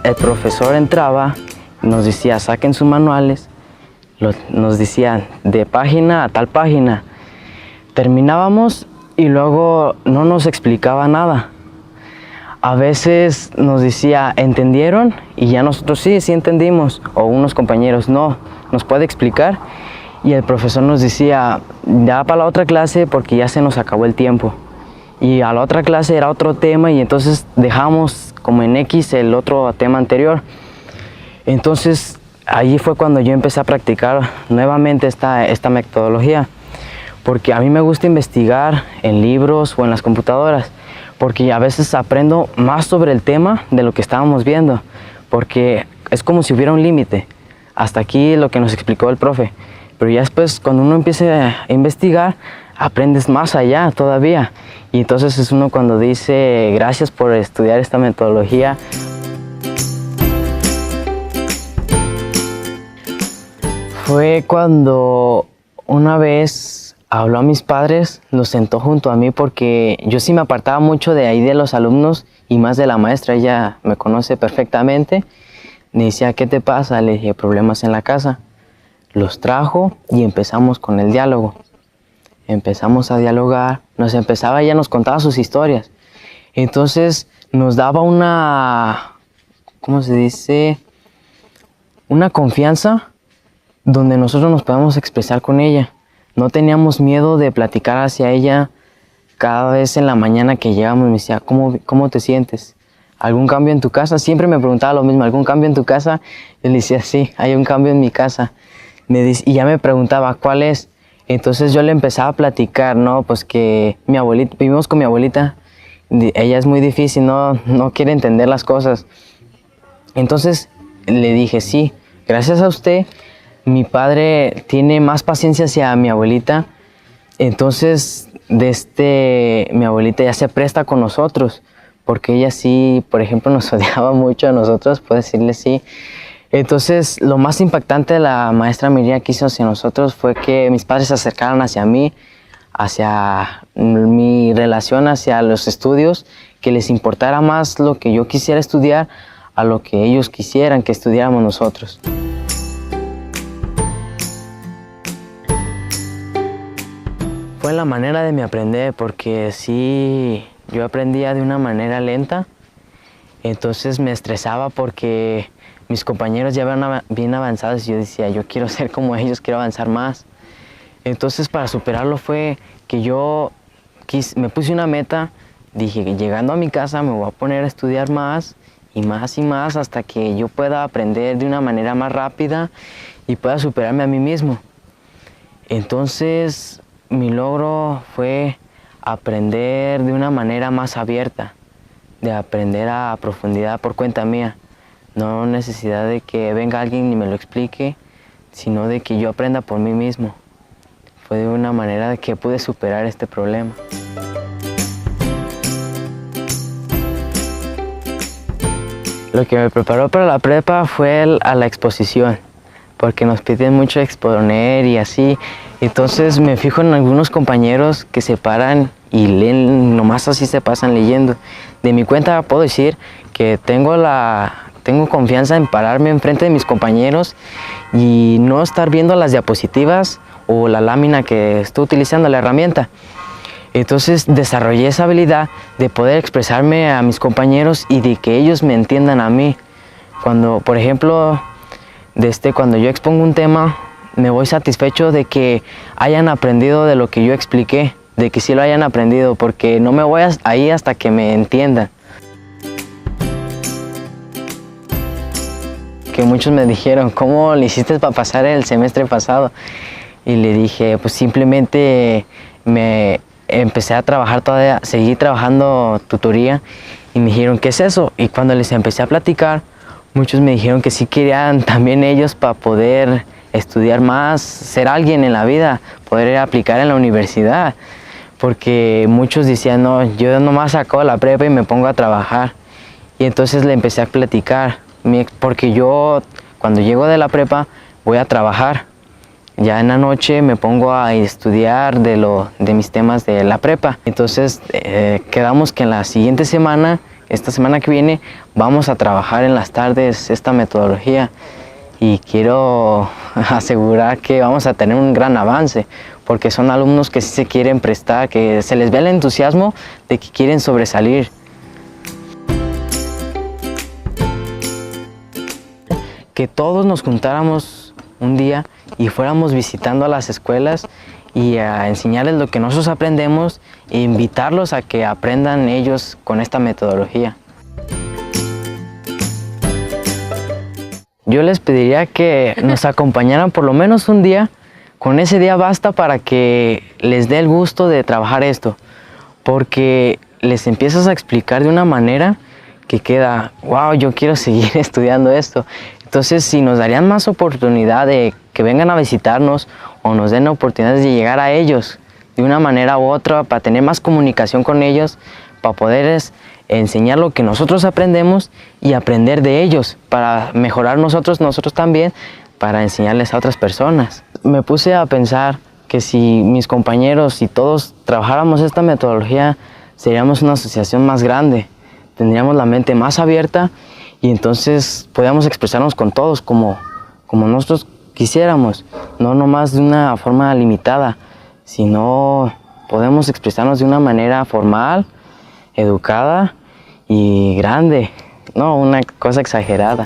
el profesor entraba, nos decía saquen sus manuales, nos decía de página a tal página. Terminábamos y luego no nos explicaba nada. A veces nos decía, ¿entendieron? Y ya nosotros sí entendimos. O unos compañeros, no, ¿nos puede explicar? Y el profesor nos decía, ya para la otra clase porque ya se nos acabó el tiempo. Y a la otra clase era otro tema y entonces dejamos como en X el otro tema anterior. Entonces ahí fue cuando yo empecé a practicar nuevamente esta metodología. Porque a mí me gusta investigar en libros o en las computadoras. Porque a veces aprendo más sobre el tema de lo que estábamos viendo, porque es como si hubiera un límite. Hasta aquí lo que nos explicó el profe, pero ya después cuando uno empieza a investigar, aprendes más allá todavía. Y entonces es uno cuando dice, gracias por estudiar esta metodología. Fue cuando una vez habló a mis padres, los sentó junto a mí porque yo sí me apartaba mucho de ahí de los alumnos y más de la maestra, ella me conoce perfectamente. Me decía, ¿qué te pasa? Le dije, problemas en la casa. Los trajo y empezamos con el diálogo. Empezamos a dialogar, ella nos contaba sus historias. Entonces nos daba una, ¿cómo se dice? Una confianza donde nosotros nos podíamos expresar con ella. No teníamos miedo de platicar hacia ella. Cada vez en la mañana que llegamos me decía, ¿cómo te sientes? ¿Algún cambio en tu casa? Siempre me preguntaba lo mismo, ¿algún cambio en tu casa? Yo le decía, sí, hay un cambio en mi casa. Y ya me preguntaba, ¿cuál es? Entonces yo le empezaba a platicar, ¿no? Pues que mi abuelita, vivimos con mi abuelita, ella es muy difícil, no quiere entender las cosas. Entonces le dije, sí, gracias a usted, mi padre tiene más paciencia hacia mi abuelita, entonces mi abuelita ya se presta con nosotros, porque ella sí, por ejemplo, nos odiaba mucho a nosotros, puedo decirle sí. Entonces lo más impactante de la maestra Miriam que hizo hacia nosotros fue que mis padres se acercaran hacia mí, hacia mi relación, hacia los estudios, que les importara más lo que yo quisiera estudiar a lo que ellos quisieran que estudiáramos nosotros. Fue la manera de mi aprender, porque sí, yo aprendía de una manera lenta, entonces me estresaba porque mis compañeros ya eran bien avanzados y yo decía, yo quiero ser como ellos, quiero avanzar más. Entonces para superarlo fue que me puse una meta, dije que llegando a mi casa me voy a poner a estudiar más y más hasta que yo pueda aprender de una manera más rápida y pueda superarme a mí mismo. Entonces mi logro fue aprender de una manera más abierta, de aprender a profundidad por cuenta mía. No necesidad de que venga alguien y me lo explique, sino de que yo aprenda por mí mismo. Fue de una manera de que pude superar este problema. Lo que me preparó para la prepa fue a la exposición, porque nos piden mucho exponer y así. Entonces me fijo en algunos compañeros que se paran y leen, nomás así se pasan leyendo. De mi cuenta puedo decir que tengo confianza en pararme enfrente de mis compañeros y no estar viendo las diapositivas o la lámina que estoy utilizando, la herramienta. Entonces desarrollé esa habilidad de poder expresarme a mis compañeros y de que ellos me entiendan a mí. Cuando, por ejemplo, cuando yo expongo un tema, me voy satisfecho de que hayan aprendido de lo que yo expliqué, de que sí lo hayan aprendido, porque no me voy ahí hasta que me entiendan. Que muchos me dijeron, ¿cómo le hiciste para pasar el semestre pasado? Y le dije, pues simplemente me empecé a trabajar todavía, seguí trabajando tutoría y me dijeron, ¿qué es eso? Y cuando les empecé a platicar, muchos me dijeron que sí querían también ellos para poder estudiar más, ser alguien en la vida, poder aplicar en la universidad. Porque muchos decían, no, yo nomás saco la prepa y me pongo a trabajar. Y entonces le empecé a platicar, porque yo cuando llego de la prepa voy a trabajar. Ya en la noche me pongo a estudiar de mis temas de la prepa. Entonces quedamos que en la siguiente semana esta semana que viene vamos a trabajar en las tardes esta metodología y quiero asegurar que vamos a tener un gran avance porque son alumnos que sí se quieren prestar, que se les ve el entusiasmo de que quieren sobresalir. Que todos nos juntáramos un día y fuéramos visitando a las escuelas y a enseñarles lo que nosotros aprendemos e invitarlos a que aprendan ellos con esta metodología. Yo les pediría que nos acompañaran por lo menos un día. Con ese día basta para que les dé el gusto de trabajar esto, porque les empiezas a explicar de una manera que queda, wow, yo quiero seguir estudiando esto. Entonces, si nos darían más oportunidad de que vengan a visitarnos o nos den oportunidades de llegar a ellos de una manera u otra, para tener más comunicación con ellos, para poderles enseñar lo que nosotros aprendemos y aprender de ellos, para mejorar nosotros también, para enseñarles a otras personas. Me puse a pensar que si mis compañeros y todos trabajáramos esta metodología, seríamos una asociación más grande, tendríamos la mente más abierta y entonces podíamos expresarnos con todos como nosotros quisiéramos, no nomás de una forma limitada, sino podemos expresarnos de una manera formal, educada y grande, no una cosa exagerada.